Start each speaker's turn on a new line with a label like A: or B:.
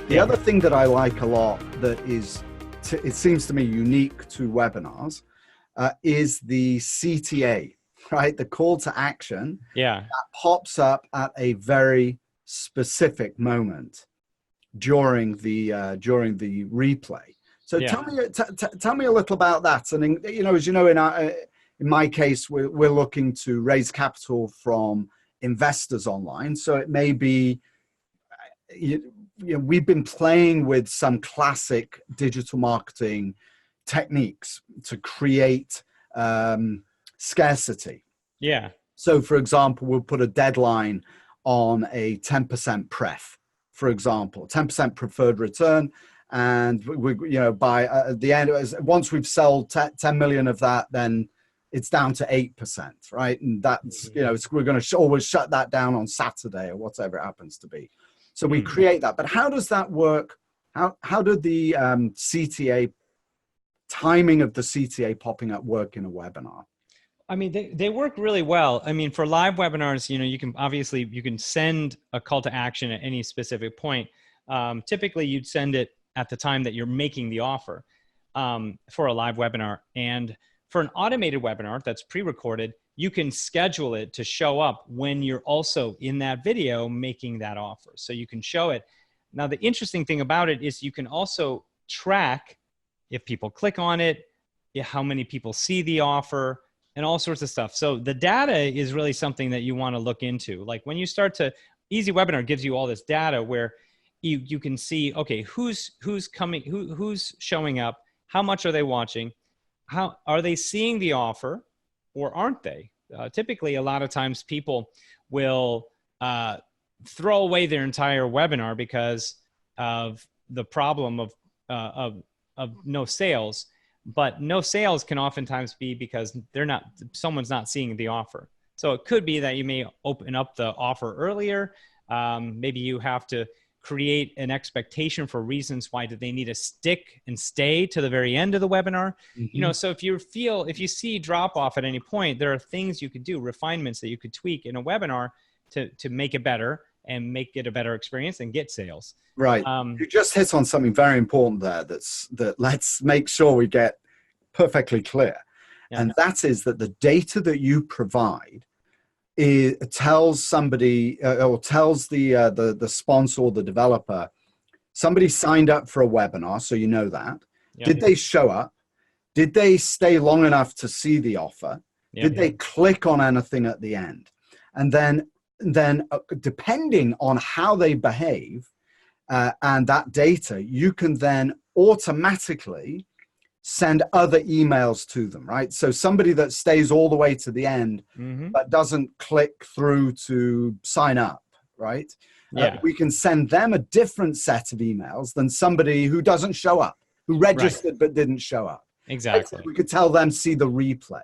A: The other thing that I like a lot that is, it seems to me unique to webinars, is the CTA, right? The call to action that pops up at a very specific moment during the replay. So tell me a little about that. And as you know, in my case, we're looking to raise capital from investors online. So it may be, we've been playing with some classic digital marketing techniques to create scarcity.
B: Yeah. So
A: for example, we'll put a deadline on a 10% pref, for example, 10% preferred return. And by the end, once we've sold 10 million of that, then it's down to 8%, right? And that's, we're going to always shut that down on Saturday or whatever it happens to be. So we create that. But how does that work? How did the CTA, timing of the CTA popping up work in a webinar?
B: I mean, they work really well. I mean, for live webinars, you can send a call to action at any specific point. Typically, you'd send it at the time that you're making the offer for a live webinar. And for an automated webinar that's pre-recorded, you can schedule it to show up when you're also in that video making that offer. So you can show it. Now, the interesting thing about it is you can also track if people click on it, how many people see the offer, and all sorts of stuff. So the data is really something that you want to look into. Like when you start to, EasyWebinar gives you all this data where you can see, okay, who's coming, who's showing up, how much are they watching, how are they seeing the offer, or aren't they? Typically, a lot of times people will throw away their entire webinar because of the problem of no sales. But no sales can oftentimes be because someone's not seeing the offer. So it could be that you may open up the offer earlier. Maybe you have to create an expectation for reasons why do they need to stick and stay to the very end of the webinar. So if you see drop off at any point, there are things you could do, refinements that you could tweak in a webinar to make it better and make it a better experience and get sales.
A: Right. You just hit on something very important there. That let's make sure we get perfectly clear. And that is that the data that you provide tells somebody or tells the sponsor or the developer, somebody signed up for a webinar, so you know that. Did they show up? Did they stay long enough to see the offer? Did they click on anything at the end? And then depending on how they behave and that data, you can then automatically send other emails to them, right? So somebody that stays all the way to the end but doesn't click through to sign up, right? We can send them a different set of emails than somebody who doesn't show up, who registered but didn't show up.
B: Exactly.
A: Right? We could tell them, see the replay.